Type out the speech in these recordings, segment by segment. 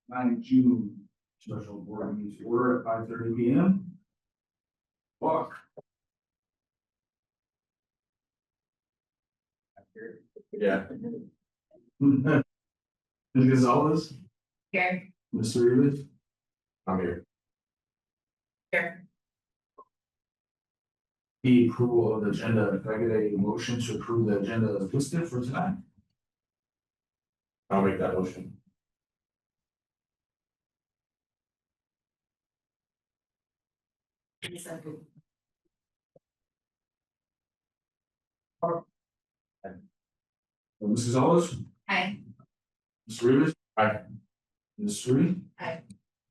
9 June special board meeting to order at 5:30 p.m. Walk. Yeah. Ms. Gonzalez, Here. Mr. Rivas. I'm here. Here. The approval of the agenda. If I get a motion to approve the agenda as listed for tonight. I'll make that motion. Mrs. Gonzalez. Aye. Mr. Rivas. Aye. Ms. Suri. Aye.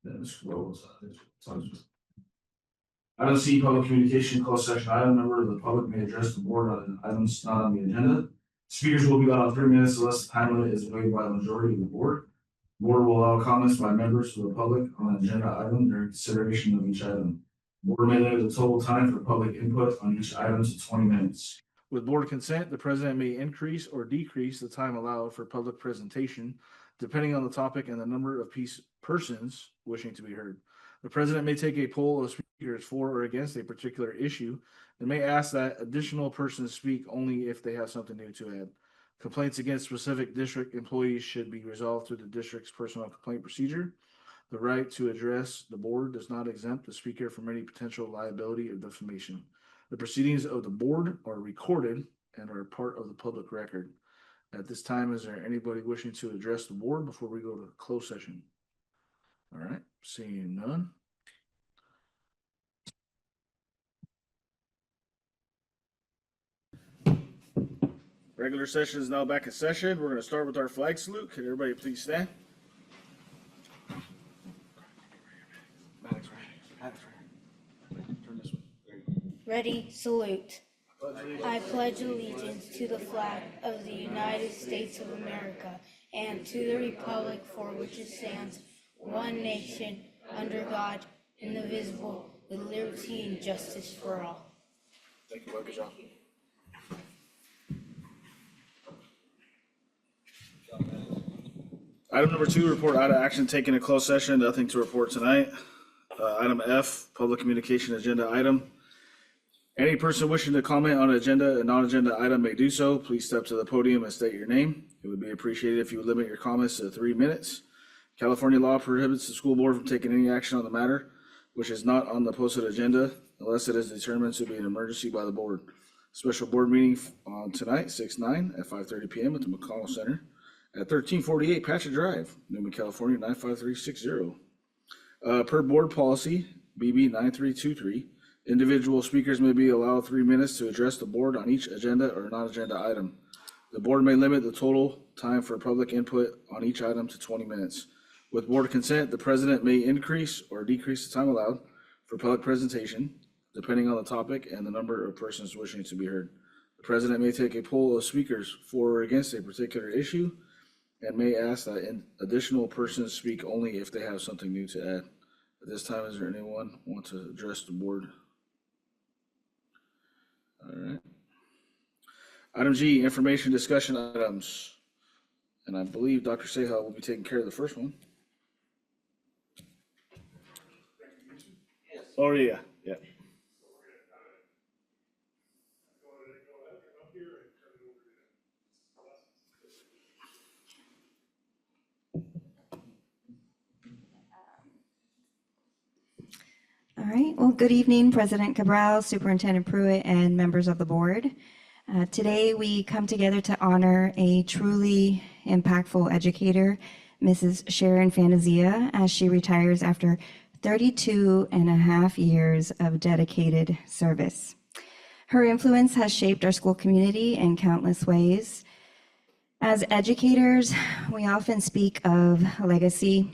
And Ms. Rose. Item C, public communication, closed session item. Member of the public may address the board on items not on the agenda. Speakers will be allowed 3 minutes unless the time limit is waived by the majority of the board. Board will allow comments by members of the public on an agenda item during consideration of each item. Board may limit the total time for public input on each item to 20 minutes. With board consent, the president may increase or decrease the time allowed for public presentation, depending on the topic and the number of persons wishing to be heard. The president may take a poll of speakers for or against a particular issue and may ask that additional persons speak only if they have something new to add. Complaints against specific district employees should be resolved through the district's personal complaint procedure. The right to address the board does not exempt the speaker from any potential liability or defamation. The proceedings of the board are recorded and are part of the public record. At this time, is there anybody wishing to address the board before we go to closed session? All right, seeing none. Regular session is now back in session. We're going to start with our flag salute. Can everybody please stand? Turn this way. Ready, salute. I pledge allegiance to the flag of the United States of America and to the republic for which it stands, one nation, under God, indivisible, with liberty and justice for all. Thank you, good job. Item number 2, report out of action taken in closed session. Nothing to report tonight. Item F, public communication agenda item. Any person wishing to comment on an agenda and non-agenda item may do so. Please step to the podium and state your name. It would be appreciated if you would limit your comments to 3 minutes. California law prohibits the school board from taking any action on the matter which is not on the posted agenda unless it is determined to be an emergency by the board. Special board meeting on tonight, 6/9 at 5:30 p.m. at the McConnell Center at 1348 Patchett Drive, Newman, California, 95360. Per board policy, BB 9323, individual speakers may be allowed 3 minutes to address the board on each agenda or non-agenda item. The board may limit the total time for public input on each item to 20 minutes. With board consent, the president may increase or decrease the time allowed for public presentation, depending on the topic and the number of persons wishing to be heard. The president may take a poll of speakers for or against a particular issue and may ask that additional persons speak only if they have something new to add. At this time, is there anyone want to address the board? All right. Item G, information discussion items. And I believe Dr. Sehal will be taking care of the first one. Oh, yeah, yeah. All right, well, good evening, President Cabral, Superintendent Pruitt, and members of the board. Today, we come together to honor a truly impactful educator, Mrs. Sharon Fantasia, as she retires after 32 and a half years of dedicated service. Her influence has shaped our school community in countless ways. As educators, we often speak of legacy,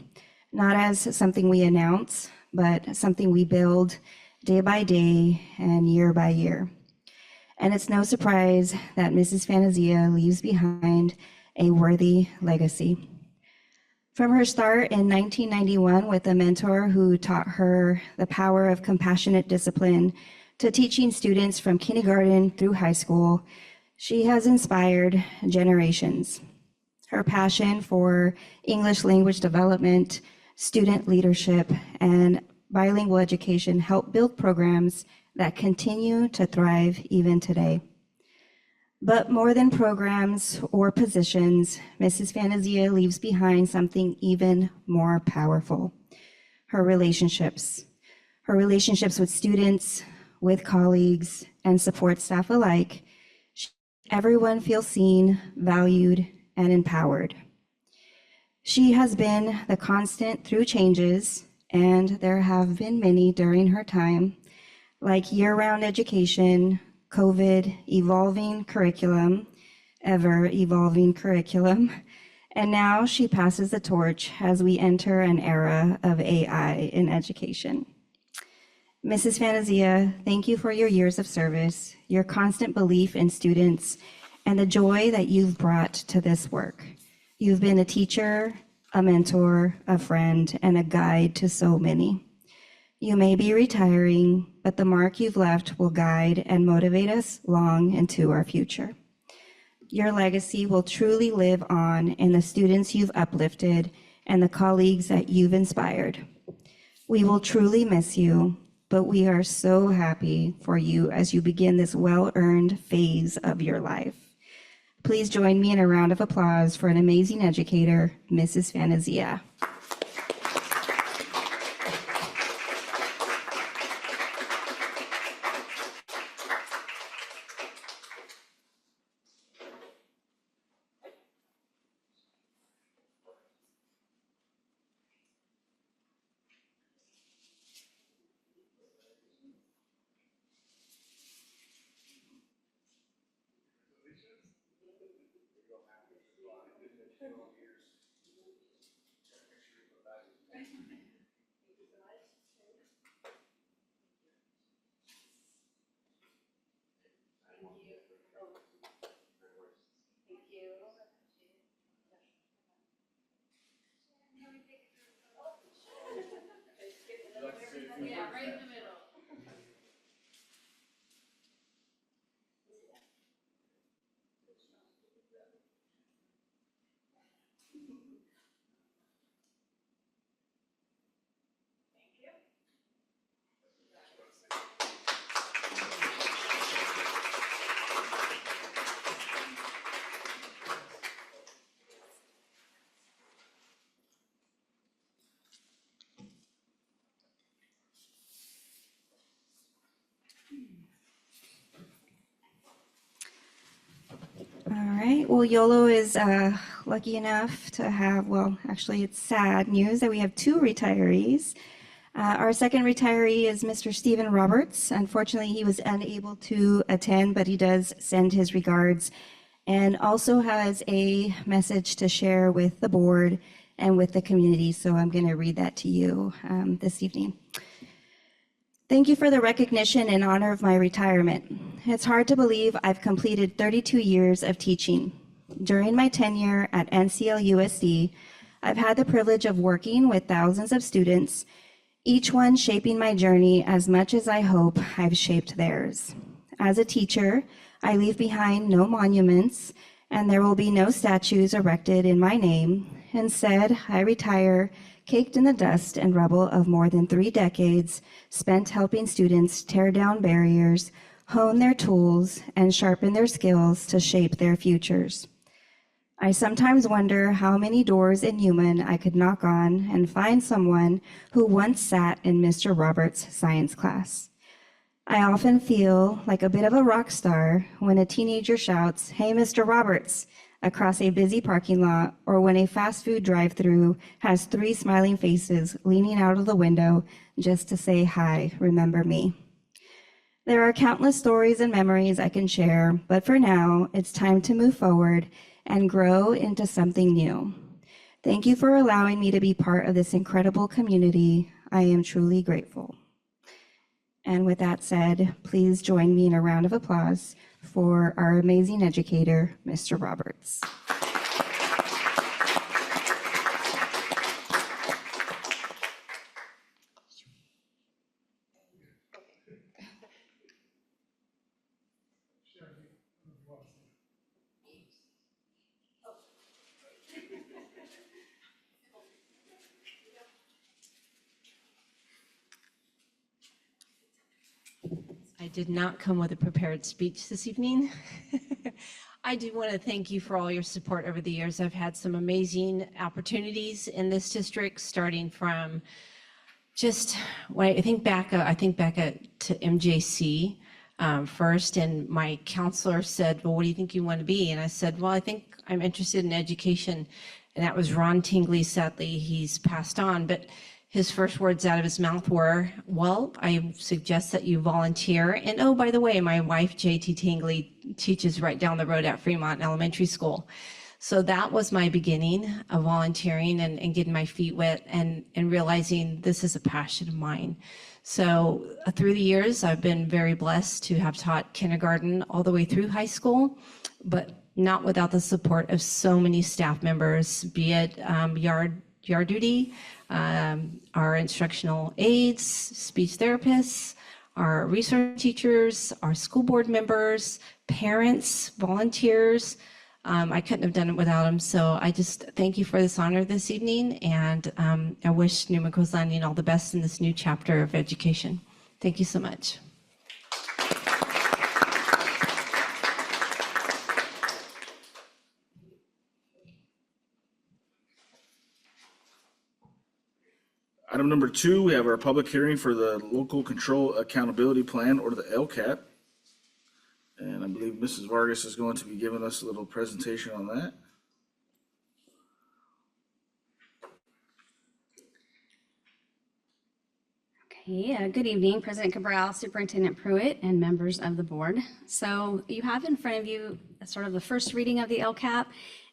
not as something we announce, but something we build day by day and year by year. And it's no surprise that Mrs. Fantasia leaves behind a worthy legacy. From her start in 1991 with a mentor who taught her the power of compassionate discipline to teaching students from kindergarten through high school, she has inspired generations. Her passion for English language development, student leadership, and bilingual education helped build programs that continue to thrive even today. But more than programs or positions, Mrs. Fantasia leaves behind something even more powerful: her relationships. Her relationships with students, with colleagues, and support staff alike. Everyone feels seen, valued, and empowered. She has been the constant through changes, and there have been many during her time, like year-round education, COVID, evolving curriculum, ever-evolving curriculum, and now she passes the torch as we enter an era of AI in education. Mrs. Fantasia, thank you for your years of service, your constant belief in students, and the joy that you've brought to this work. You've been a teacher, a mentor, a friend, and a guide to so many. You may be retiring, but the mark you've left will guide and motivate us long into our future. Your legacy will truly live on in the students you've uplifted and the colleagues that you've inspired. We will truly miss you, but we are so happy for you as you begin this well-earned phase of your life. Please join me in a round of applause for an amazing educator, Mrs. Fantasia. All right, well, YOLO is lucky enough to have, well, actually, it's sad news that we have two retirees. Our second retiree is Mr. Stephen Roberts. Unfortunately, he was unable to attend, but he does send his regards and also has a message to share with the board and with the community. So I'm going to read that to you this evening. Thank you for the recognition in honor of my retirement. It's hard to believe I've completed 32 years of teaching. During my tenure at NCLUSD, I've had the privilege of working with thousands of students, each one shaping my journey as much as I hope I've shaped theirs. As a teacher, I leave behind no monuments, and there will be no statues erected in my name. Instead, I retire caked in the dust and rubble of more than 3 decades spent helping students tear down barriers, hone their tools, and sharpen their skills to shape their futures. I sometimes wonder how many doors in Human I could knock on and find someone who once sat in Mr. Roberts' science class. I often feel like a bit of a rock star when a teenager shouts, "Hey, Mr. Roberts," across a busy parking lot, or when a fast food drive-through has 3 smiling faces leaning out of the window just to say, "Hi, remember me." There are countless stories and memories I can share, but for now, it's time to move forward and grow into something new. Thank you for allowing me to be part of this incredible community. I am truly grateful. And with that said, please join me in a round of applause for our amazing educator, Mr. Roberts. I did not come with a prepared speech this evening. I do want to thank you for all your support over the years. I've had some amazing opportunities in this district, starting from just when I think back to MJC first, and my counselor said, "Well, what do you think you want to be?" And I said, "Well, I think I'm interested in education." And that was Ron Tingley. Sadly, he's passed on, but his first words out of his mouth were, "Well, I suggest that you volunteer. And oh, by the way, my wife, JT Tingley, teaches right down the road at Fremont Elementary School." So that was my beginning of volunteering and getting my feet wet and realizing this is a passion of mine. So through the years, I've been very blessed to have taught kindergarten all the way through high school, but not without the support of so many staff members, be it yard duty, our instructional aides, speech therapists, our research teachers, our school board members, parents, volunteers. I couldn't have done it without them. So I just thank you for this honor this evening, and I wish New Coast Landing all the best in this new chapter of education. Thank you so much. Item number 2, we have our public hearing for the Local Control Accountability Plan, or the LCAP. And I believe Mrs. Vargas is going to be giving us a little presentation on that. Okay, good evening, President Cabral, Superintendent Pruitt, and members of the board. So you have in front of you sort of the first reading of the LCAP,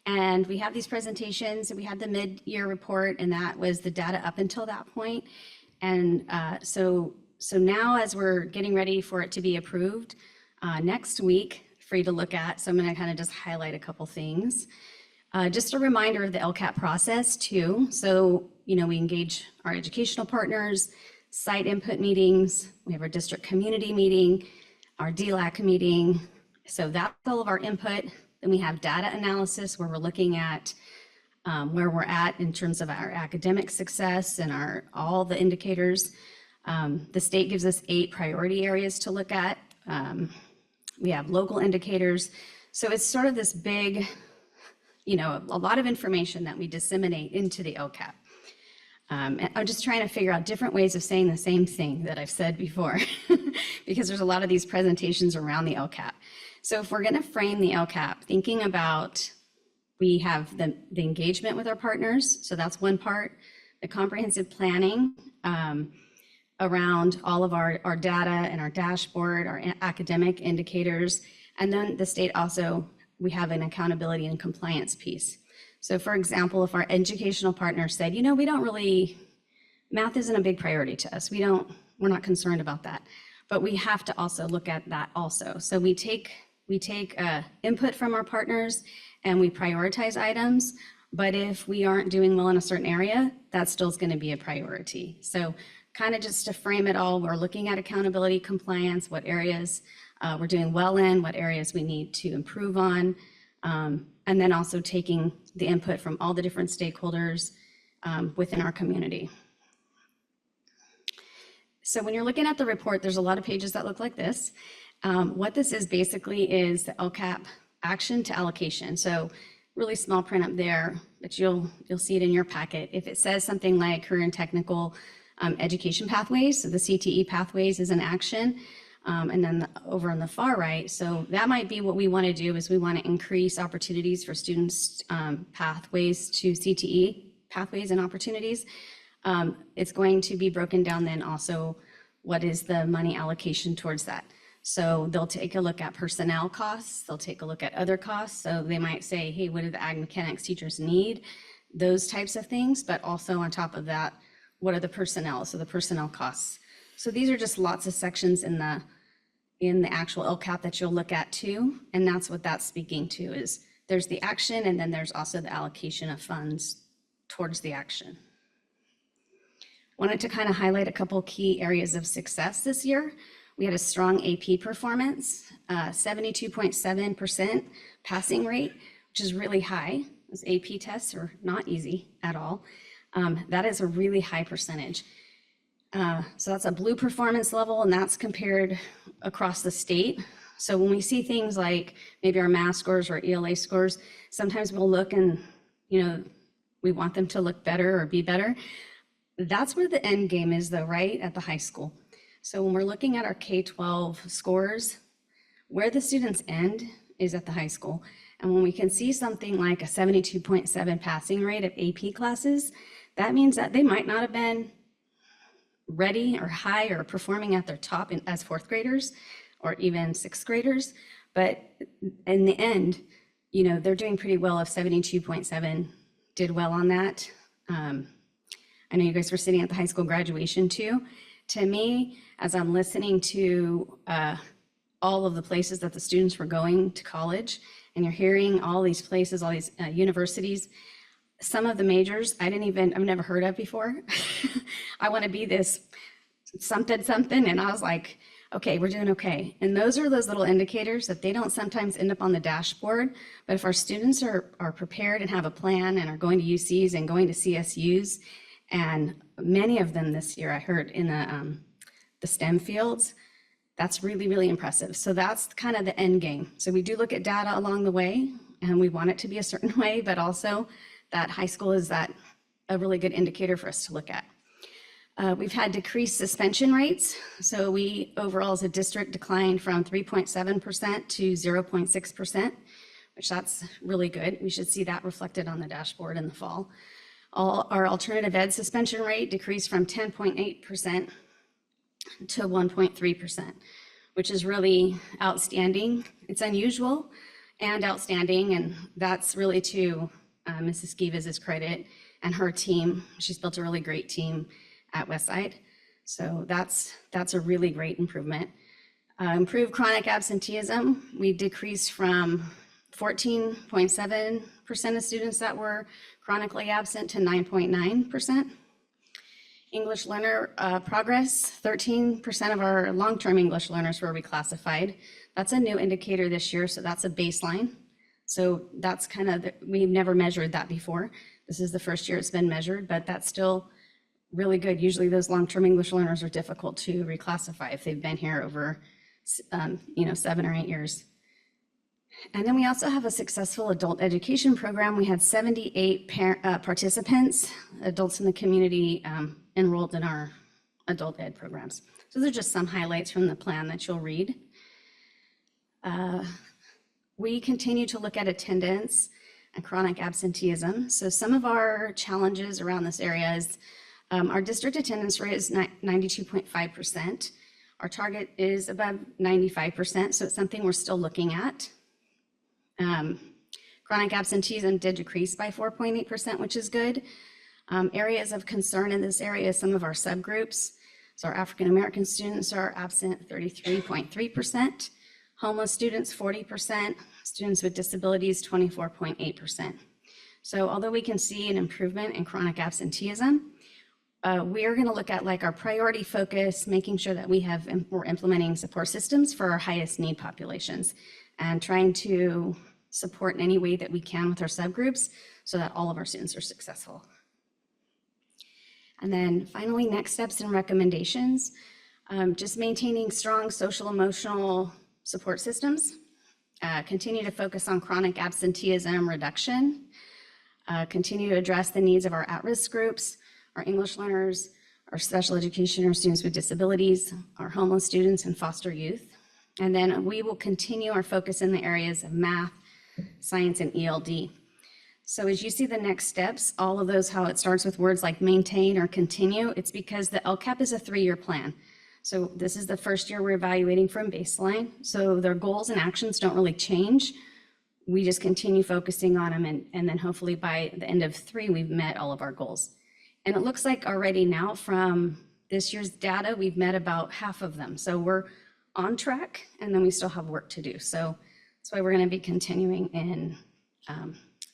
and we have these presentations. We had the mid-year report, and that was the data up until that point. And so now, as we're getting ready for it to be approved next week for you to look at, so I'm going to kind of just highlight a couple things. Just a reminder of the LCAP process too. So, we engage our educational partners, site input meetings, we have our district community meeting, our DLAC meeting. So that's all of our input. Then we have data analysis where we're looking at where we're at in terms of our academic success and all the indicators. The state gives us 8 priority areas to look at. We have local indicators. So it's sort of this big, a lot of information that we disseminate into the LCAP. And I'm just trying to figure out different ways of saying the same thing that I've said before, because there's a lot of these presentations around the LCAP. So if we're going to frame the LCAP, thinking about, we have the engagement with our partners. So that's one part, the comprehensive planning around all of our data and our dashboard, our academic indicators. And then the state also, we have an accountability and compliance piece. So for example, if our educational partner said, we don't really, math isn't a big priority to us. We're not concerned about that, but we have to also look at that also. So we take input from our partners and we prioritize items, but if we aren't doing well in a certain area, that still is going to be a priority. So kind of just to frame it all, we're looking at accountability, compliance, what areas we're doing well in, what areas we need to improve on, and then also taking the input from all the different stakeholders within our community. So when you're looking at the report, there's a lot of pages that look like this. What this is basically is the LCAP action to allocation. So really small print up there, but you'll see it in your packet. If it says something like career and technical education pathways, so the CTE pathways is an action. And then over on the far right, so that might be what we want to do, is we want to increase opportunities for students' pathways to CTE pathways and opportunities. It's going to be broken down then also, what is the money allocation towards that? So they'll take a look at personnel costs, they'll take a look at other costs. So they might say, hey, what do the ag mechanics teachers need? Those types of things, but also on top of that, what are the personnel? So the personnel costs. So these are just lots of sections in the actual LCAP that you'll look at too. And that's what that's speaking to, is there's the action and then there's also the allocation of funds towards the action. Wanted to kind of highlight a couple key areas of success this year. We had a strong AP performance, 72.7% passing rate, which is really high. Those AP tests are not easy at all. That is a really high percentage. So that's a blue performance level, and that's compared across the state. So when we see things like maybe our math scores or ELA scores, sometimes we'll look and, we want them to look better or be better. That's where the end game is though, right? At the high school. So when we're looking at our K-12 scores, where the students end is at the high school. And when we can see something like a 72.7 passing rate of AP classes, that means that they might not have been ready or high or performing at their top as fourth graders or even sixth graders. But in the end, they're doing pretty well. If 72.7 did well on that. I know you guys were sitting at the high school graduation too. To me, as I'm listening to all of the places that the students were going to college, and you're hearing all these places, all these universities, some of the majors I've never heard of before. I want to be this something, and I was like, okay, we're doing okay. And those are those little indicators that they don't sometimes end up on the dashboard. But if our students are prepared and have a plan and are going to UCs and going to CSUs, and many of them this year I heard in the STEM fields, that's really, really impressive. So that's kind of the end game. So we do look at data along the way, and we want it to be a certain way, but also that high school is a really good indicator for us to look at. We've had decreased suspension rates. So we overall as a district declined from 3.7% to 0.6%, which that's really good. We should see that reflected on the dashboard in the fall. Our alternative ed suspension rate decreased from 10.8% to 1.3%, which is really outstanding. It's unusual and outstanding, and that's really to Mrs. Skivas' credit and her team. She's built a really great team at Westside. So that's a really great improvement. Improved chronic absenteeism. We decreased from 14.7% of students that were chronically absent to 9.9%. English learner progress, 13% of our long-term English learners were reclassified. That's a new indicator this year, so that's a baseline. So that's we've never measured that before. This is the first year it's been measured, but that's still really good. Usually those long-term English learners are difficult to reclassify if they've been here over 7 or 8 years. And then we also have a successful adult education program. We had 78 participants, adults in the community enrolled in our adult ed programs. So those are just some highlights from the plan that you'll read. We continue to look at attendance and chronic absenteeism. So some of our challenges around this area is our district attendance rate is 92.5%. Our target is above 95%, so it's something we're still looking at. Chronic absenteeism did decrease by 4.8%, which is good. Areas of concern in this area is some of our subgroups. So our African-American students are absent 33.3%, homeless students 40%, students with disabilities 24.8%. So although we can see an improvement in chronic absenteeism, we are going to look at our priority focus, making sure that we're implementing support systems for our highest need populations and trying to support in any way that we can with our subgroups so that all of our students are successful. And then finally, next steps and recommendations, just maintaining strong social emotional support systems, continue to focus on chronic absenteeism reduction, continue to address the needs of our at-risk groups, our English learners, our special education, our students with disabilities, our homeless students and foster youth. And then we will continue our focus in the areas of math, science, and ELD. So as you see the next steps, all of those, how it starts with words like maintain or continue, it's because the LCAP is a 3-year plan. So this is the first year we're evaluating from baseline. So their goals and actions don't really change. We just continue focusing on them, and then hopefully by the end of 3, we've met all of our goals. And it looks like already now from this year's data, we've met about half of them. So we're on track, and then we still have work to do. So that's why we're going to be continuing in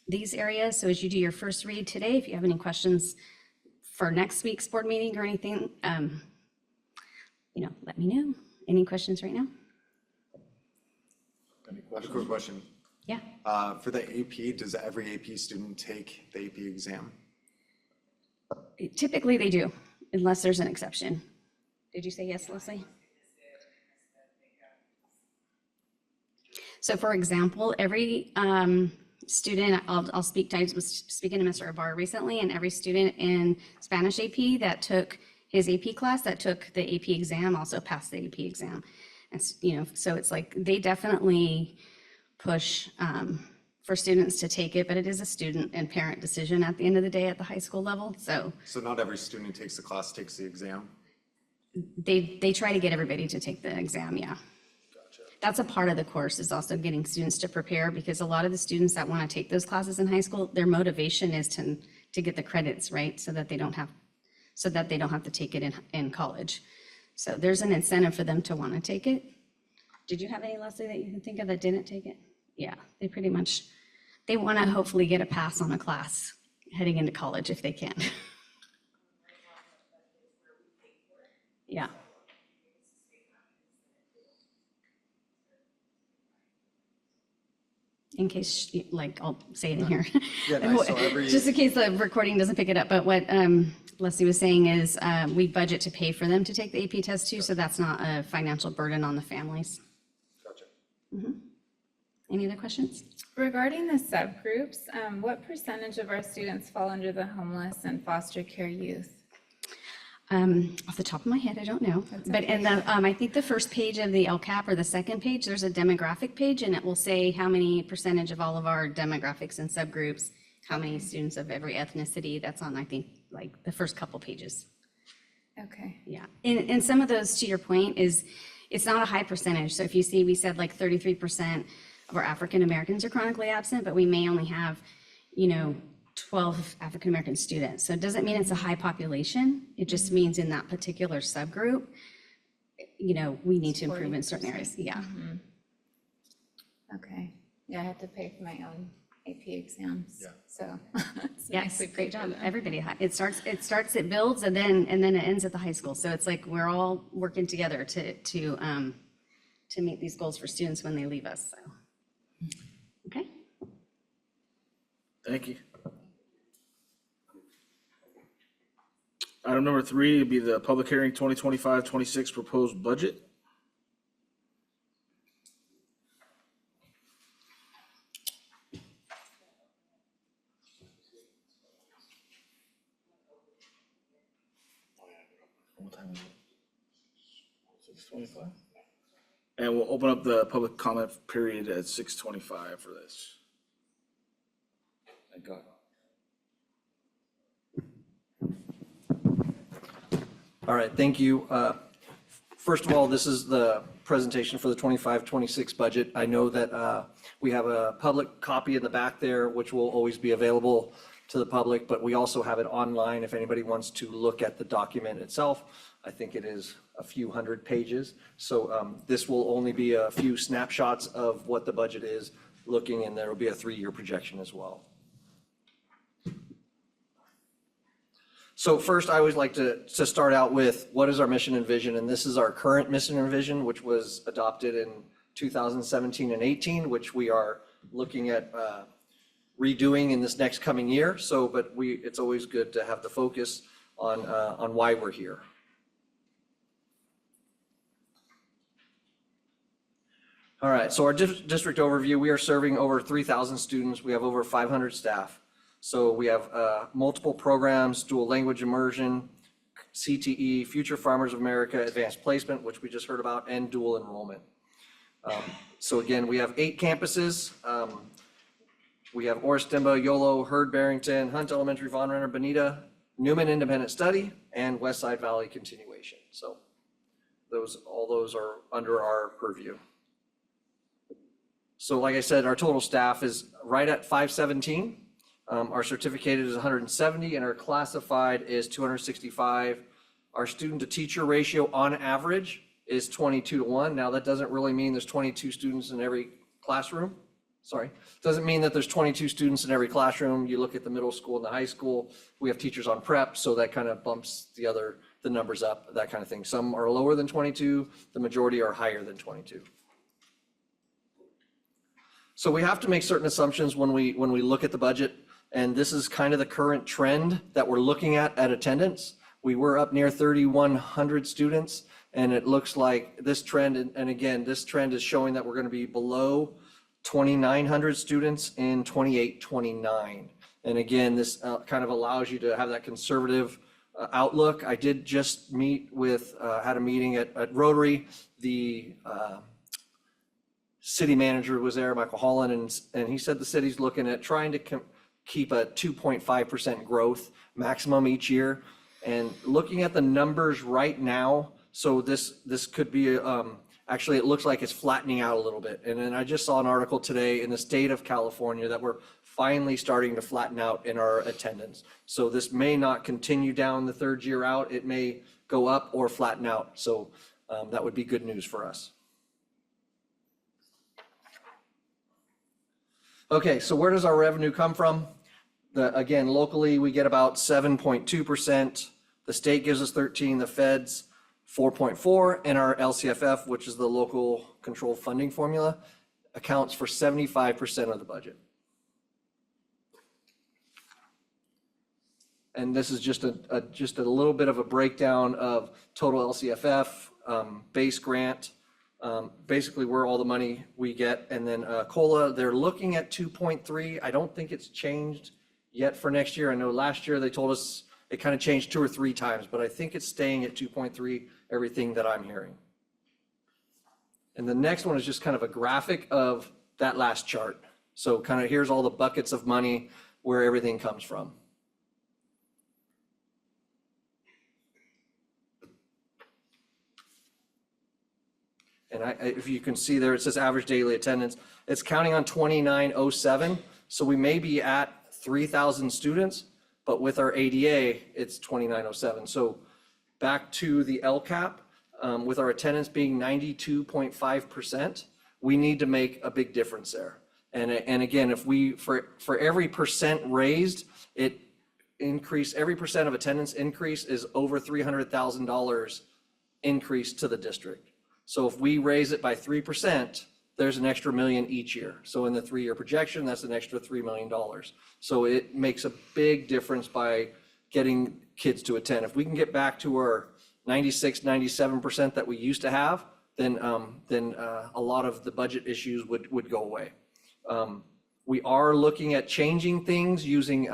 these areas. So as you do your first read today, if you have any questions for next week's board meeting or anything, let me know. Any questions right now? Any questions? Quick question. Yeah. For the AP, does every AP student take the AP exam? Typically they do, unless there's an exception. Did you say yes, Leslie? So for example, every student, I'll speak, I was speaking to Mr. Ibarra recently, and every student in Spanish AP that took his AP class, that took the AP exam, also passed the AP exam. And, so it's like, they definitely push for students to take it, but it is a student and parent decision at the end of the day at the high school level. So not every student who takes the class takes the exam? they try to get everybody to take the exam, yeah. That's a part of the course, is also getting students to prepare, because a lot of the students that want to take those classes in high school, their motivation is to get the credits, right? So that they don't have to take it in college. So there's an incentive for them to want to take it. Did you have any, Leslie, that you can think of that didn't take it? Yeah, they want to hopefully get a pass on a class heading into college if they can. Yeah. In case, like, I'll say it in here. Yeah, nice. So Just in case the recording doesn't pick it up, but what Leslie was saying is we budget to pay for them to take the AP test too, so that's not a financial burden on the families. Gotcha. Any other questions? Regarding the subgroups, what percentage of our students fall under the homeless and foster care youth? Off the top of my head, I don't know. But in the, I think the first page of the LCAP, or the second page, there's a demographic page, and it will say how many percentage of all of our demographics and subgroups, how many students of every ethnicity. That's on, I think, like the first couple pages. Okay. Yeah. And some of those, to your point, is it's not a high percentage. So if you see, we said like 33% of our African Americans are chronically absent, but we may only have, 12 African American students. So it doesn't mean it's a high population. It just means in that particular subgroup, we need to improve in certain areas. Yeah. Okay. Yeah, I had to pay for my own AP exams. Yeah. So. it's Yes, nice we great paid for job. them. Everybody, it builds and then it ends at the high school. So it's like we're all working together to meet these goals for students when they leave us. So, okay. Thank you. Item number 3 would be the public hearing 2025-26 proposed budget. What time is it? 6:25? And we'll open up the public comment period at 6:25 for this. Thank God. All right, thank you. First of all, this is the presentation for the 25-26 budget. I know that we have a public copy in the back there, which will always be available to the public, but we also have it online if anybody wants to look at the document itself. I think it is a few hundred pages. So this will only be a few snapshots of what the budget is looking, and there will be a 3-year projection as well. So first, I always like to start out with what is our mission and vision, and this is our current mission and vision, which was adopted in 2017 and 18, which we are looking at redoing in this next coming year. So, but it's always good to have the focus on why we're here. All right, so our district overview, we are serving over 3,000 students. We have over 500 staff. So we have multiple programs, dual language immersion, CTE, Future Farmers of America, advanced placement, which we just heard about, and dual enrollment. So again, we have 8 campuses. We have Oristimba, Yolo, Hurd, Barrington, Hunt Elementary, Von Renner, Bonita, Newman Independent Study, and Westside Valley Continuation. So all those are under our purview. So like I said, our total staff is right at 517. Our certificated is 170 and our classified is 265. Our student to teacher ratio on average is 22-1. Now that doesn't really mean there's 22 students in every classroom. Sorry, doesn't mean that there's 22 students in every classroom. You look at the middle school and the high school, we have teachers on prep, so that kind of bumps the numbers up, that kind of thing. Some are lower than 22, the majority are higher than 22. So we have to make certain assumptions when we look at the budget. And this is kind of the current trend that we're looking at attendance. We were up near 3,100 students, and it looks like this trend, and again, this trend is showing that we're going to be below 2,900 students in 28-29. And again, this kind of allows you to have that conservative outlook. I did just meet with, had a meeting at Rotary. The city manager was there, Michael Holland, and he said the city's looking at trying to keep a 2.5% growth maximum each year. And looking at the numbers right now, so this could be, actually, it looks like it's flattening out a little bit. And then I just saw an article today in the state of California that we're finally starting to flatten out in our attendance. So this may not continue down the third year out. It may go up or flatten out. So that would be good news for us. Okay, so where does our revenue come from? Again, locally, we get about 7.2%. The state gives us 13, the feds 4.4, and our LCFF, which is the local control funding formula, accounts for 75% of the budget. And this is just a little bit of a breakdown of total LCFF, base grant, basically where all the money we get, and then COLA, they're looking at 2.3. I don't think it's changed yet for next year. I know last year they told us it kind of changed 2 or 3 times, but I think it's staying at 2.3, everything that I'm hearing. And the next one is just kind of a graphic of that last chart. So kind of here's all the buckets of money where everything comes from. And if you can see there, it says average daily attendance. It's counting on 2907. So we may be at 3,000 students, but with our ADA, it's 2907. So back to the LCAP, with our attendance being 92.5%, we need to make a big difference there. And again, if we, for every percent raised, it increase, every percent of attendance increase is over $300,000 increase to the district. So if we raise it by 3%, there's an extra $1 million each year. So in the 3-year projection, that's an extra $3 million. So it makes a big difference by getting kids to attend. If we can get back to our 96, 97% that we used to have, then a lot of the budget issues would go away. We are looking at changing things using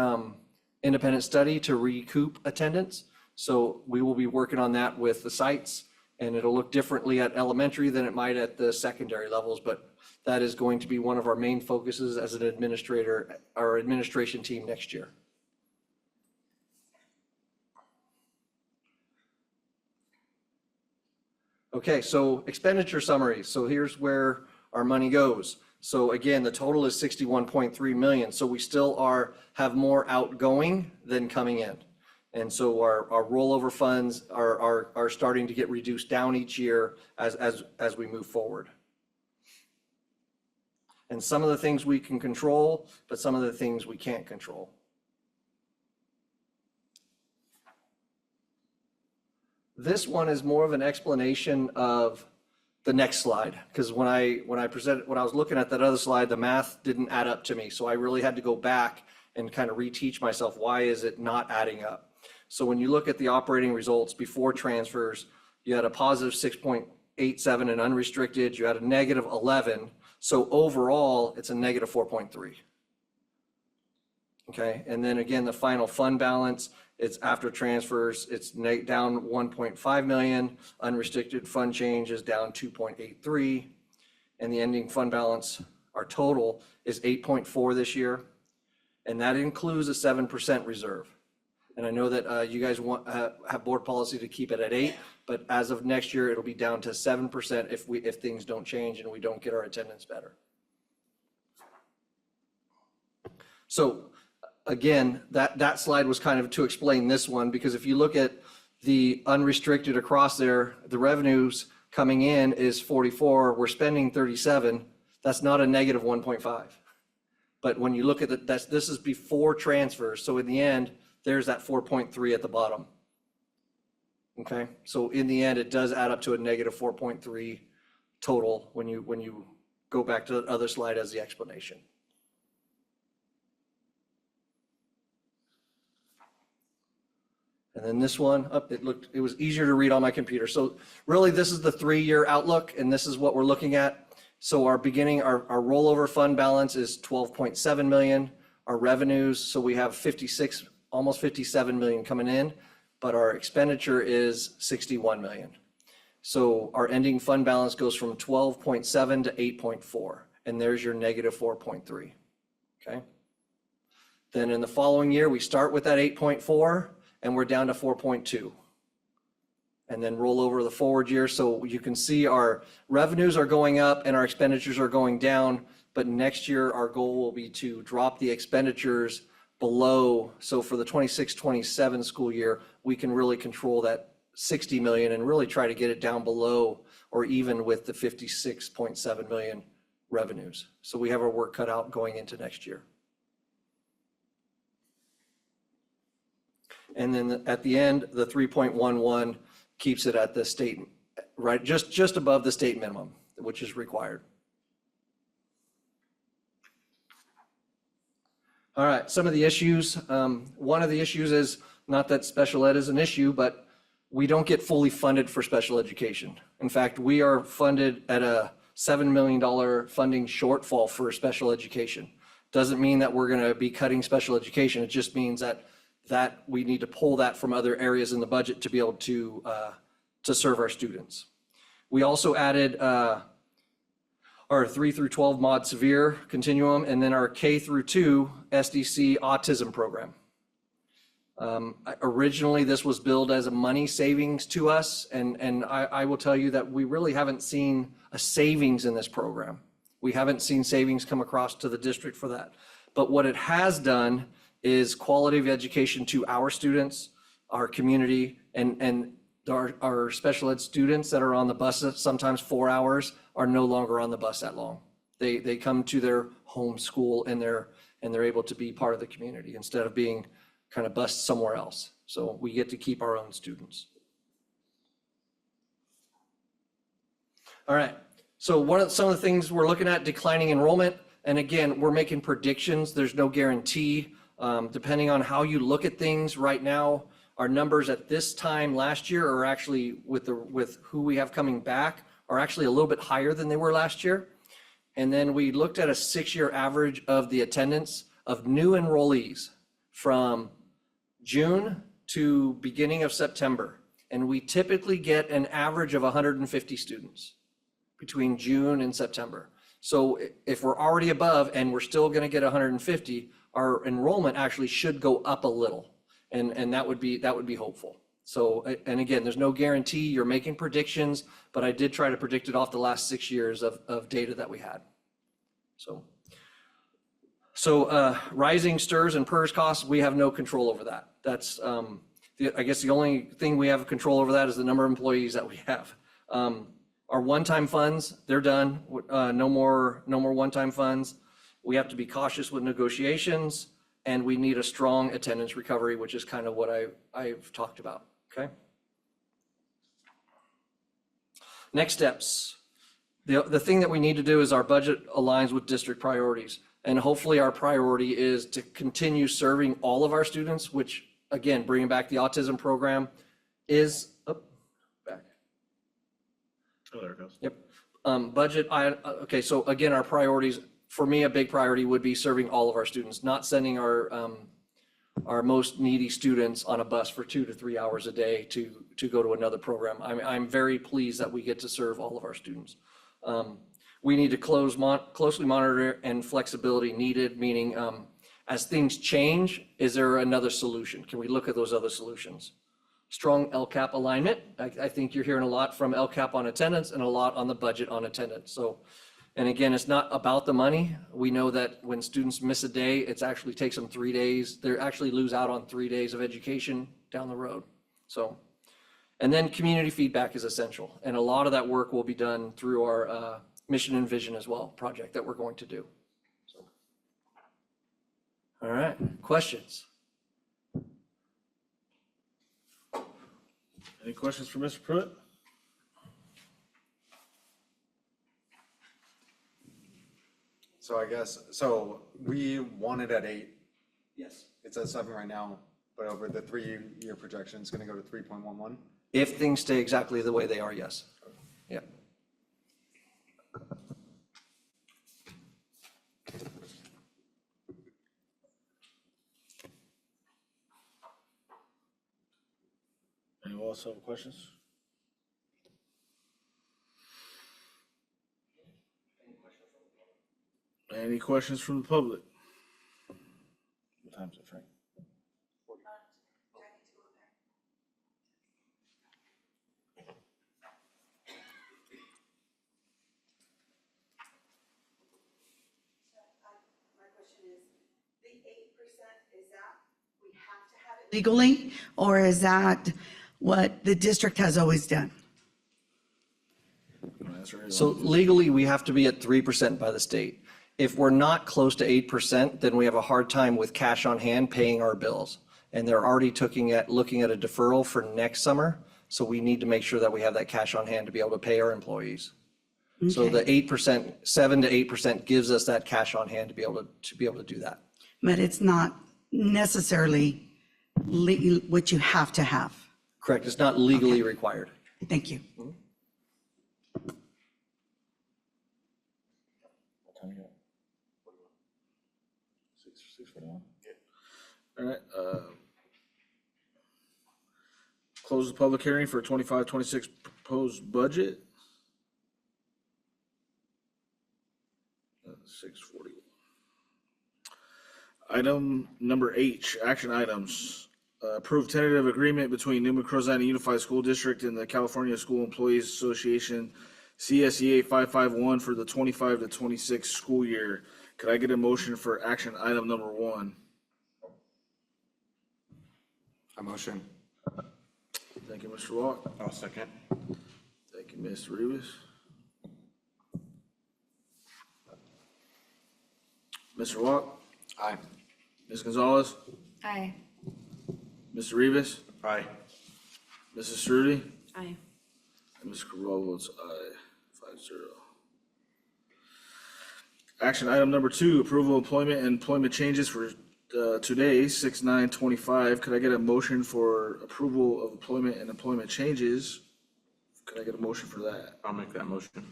independent study to recoup attendance. So we will be working on that with the sites, and it'll look differently at elementary than it might at the secondary levels, but that is going to be one of our main focuses as an administrator, our administration team next year. Okay, so expenditure summary. So here's where our money goes. So again, the total is 61.3 million. So we still have more outgoing than coming in. And so our rollover funds are starting to get reduced down each year as we move forward. And some of the things we can control, but some of the things we can't control. This one is more of an explanation of the next slide, because when I was looking at that other slide, the math didn't add up to me. So I really had to go back and kind of reteach myself, why is it not adding up? So when you look at the operating results before transfers, you had a positive 6.87 in unrestricted, you had a negative 11. So overall, it's a negative 4.3. Okay, and then again, the final fund balance, it's after transfers, it's down 1.5 million. Unrestricted fund change is down 2.83. And the ending fund balance, our total, is 8.4 this year. And that includes a 7% reserve. And I know that you guys have board policy to keep it at 8, but as of next year, it'll be down to 7% if things don't change and we don't get our attendance better. So again, that slide was kind of to explain this one, because if you look at the unrestricted across there, the revenues coming in is 44, we're spending 37. That's not a negative 1.5. But when you look at it, this is before transfers. So in the end, there's that 4.3 at the bottom. Okay, so in the end, it does add up to a negative 4.3 total when you go back to the other slide as the explanation. And then this one, it was easier to read on my computer. So really, this is the 3-year outlook, and this is what we're looking at. So our rollover fund balance is 12.7 million. Our revenues, so we have 56, almost 57 million coming in, but our expenditure is 61 million. So our ending fund balance goes from 12.7 to 8.4, and there's your negative 4.3, okay? Then in the following year, we start with that 8.4, and we're down to 4.2. And then roll over the forward year, so you can see our revenues are going up and our expenditures are going down, but next year, our goal will be to drop the expenditures below. So for the 26-27 school year, we can really control that 60 million and really try to get it down below or even with the 56.7 million revenues. So we have our work cut out going into next year. And then at the end, the 3.11 keeps it at the state, right, just above the state minimum, which is required. All right, some of the issues. One of the issues is not that special ed is an issue, but we don't get fully funded for special education. In fact, we are funded at a $7 million funding shortfall for special education. Doesn't mean that we're going to be cutting special education. It just means that we need to pull that from other areas in the budget to be able to serve our students. We also added our 3 through 12 mod severe continuum, and then our K through 2 SDC autism program. Originally, this was billed as a money savings to us, and I will tell you that we really haven't seen a savings in this program. We haven't seen savings come across to the district for that. But what it has done is quality of education to our students, our community, and our special ed students that are on the bus sometimes 4 hours are no longer on the bus that long. They come to their home school and they're able to be part of the community instead of being kind of bused somewhere else. So we get to keep our own students. All right, so some of the things we're looking at, declining enrollment. And again, we're making predictions. There's no guarantee. Depending on how you look at things right now, our numbers at this time last year are actually with who we have coming back are actually a little bit higher than they were last year. And then we looked at a 6-year average of the attendance of new enrollees from June to beginning of September. And we typically get an average of 150 students between June and September. So if we're already above and we're still going to get 150, our enrollment actually should go up a little. And that would be hopeful. So, and again, there's no guarantee. You're making predictions, but I did try to predict it off the last 6 years of data that we had. So rising STRS and PERS costs, we have no control over that. That's, I guess the only thing we have control over that is the number of employees that we have. Our one-time funds, they're done. No more one-time funds. We have to be cautious with negotiations, and we need a strong attendance recovery, which is kind of what I've talked about, okay? Next steps. The thing that we need to do is our budget aligns with district priorities. And hopefully our priority is to continue serving all of our students, which again, bringing back the autism program is, back. Oh, there it goes. Yep. Okay, so again, our priorities, for me, a big priority would be serving all of our students, not sending our most needy students on a bus for 2 to 3 hours a day to go to another program. I'm very pleased that we get to serve all of our students. We need to closely monitor and flexibility needed, meaning as things change, is there another solution? Can we look at those other solutions? Strong LCAP alignment. I think you're hearing a lot from LCAP on attendance and a lot on the budget on attendance. So, and again, it's not about the money. We know that when students miss a day, it actually takes them 3 days. They actually lose out on 3 days of education down the road. So, and then community feedback is essential. And a lot of that work will be done through our Mission and Vision as well project that we're going to do. So. All right, questions? Any questions for Mr. Pruitt? So I guess, so we wanted at 8. Yes. It's at 7 right now. But over the 3-year projection, it's gonna go to 3.11? If things stay exactly the way they are, yes. Yeah. Anyone else have questions? Any questions from the public? What time is it, Frank? Legally, or is that what the district has always done? You wanna answer it? So legally, we have to be at 3% by the state. If we're not close to 8%, then we have a hard time with cash on hand paying our bills. And they're already looking at a deferral for next summer. So we need to make sure that we have that cash on hand to be able to pay our employees. So the 8%, 7 to 8% gives us that cash on hand to be able to do that. But it's not necessarily what you have to have. Correct. It's not legally required. Thank you. What time you got? 6:41? Yeah. All right, close the public hearing for 25-26 proposed budget. 6:40. Item number H, action items. Approve tentative agreement between Newman Crozana Unified School District and the California School Employees Association, CSEA 551 for the 25 to 26 school year. Could I get a motion for action item number 1? A motion. Thank you, Mr. Walk. I'll second. Thank you, Mr. Rivas. Mr. Walk, Aye. Ms. Gonzalez, Aye. Mr. Rivas, Aye. Mrs. Cerruti, Aye. and Ms. Cabral votes aye, 5-0. Action item number 2, approval of employment and employment changes for today, 6/9/25. Could I get a motion for approval of employment and employment changes? Could I get a motion for that? I'll make that motion.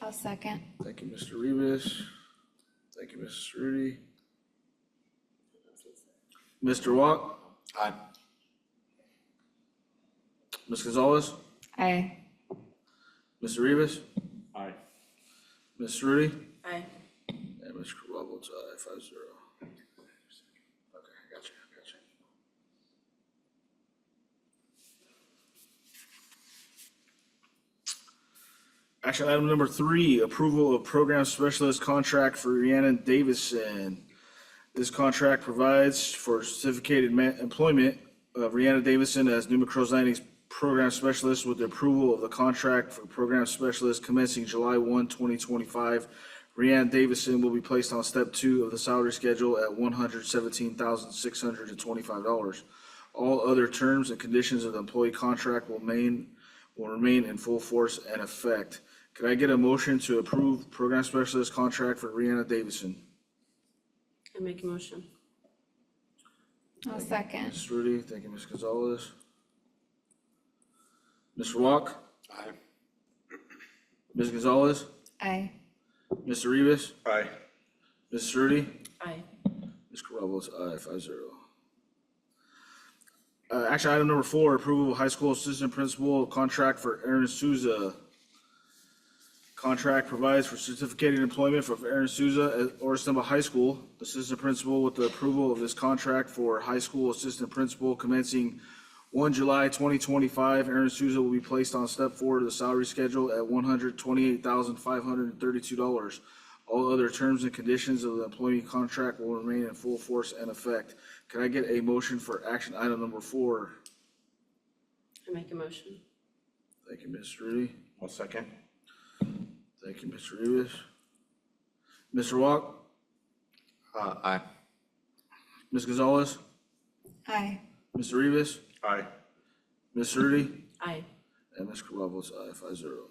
I'll second. Thank you, Mr. Rivas. Thank you, Mrs. Cerruti. Mr. Watt, Aye. Ms. Gonzalez, Aye. Mr. Rivas, Aye. Ms. Cerruti, Aye. and Mr. Cabral votes aye, 5-0. Okay, gotcha. Action item number 3, approval of program specialist contract for Rhiannon Davison. This contract provides for certificated employment of Rhiannon Davison as Newman Crozani's program specialist with the approval of the contract for program specialist commencing July 1, 2025. Rhiannon Davison will be placed on step 2 of the salary schedule at $117,625. All other terms and conditions of the employee contract will remain in full force and effect. Could I get a motion to approve program specialist contract for Rhiannon Davison? I make a motion. I'll second. Ms. Rudy, thank you, Ms. Gonzalez. Mr. Walk, Aye. Ms. Gonzalez, Aye. Mr. Rivas, Aye. Ms. Rudy, Aye. Ms. Corral votes aye, 5-0. Action item number 4, approval of high school assistant principal contract for Aaron Souza. Contract provides for certificated employment for Aaron Souza at Oristema High School, assistant principal with the approval of this contract for high school assistant principal commencing 1 July 2025. Aaron Souza will be placed on step 4 of the salary schedule at $128,532. All other terms and conditions of the employee contract will remain in full force and effect. Can I get a motion for action item number 4? I make a motion. Thank you, Ms. Rudy. I'll second. Thank you, Mr. Rivas. Mr. Walk, Aye. Ms. Gonzalez, Aye. Mr. Rivas, Aye. Ms. Rudy, Aye. and Ms. Corral votes aye, 5-0.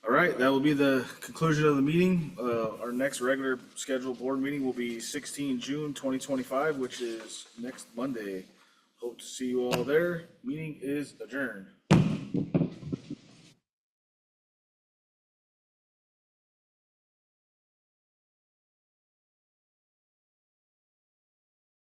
All right, that will be the conclusion of the meeting. Our next regular scheduled board meeting will be 16 June 2025, which is next Monday. Hope to see you all there. Meeting is adjourned.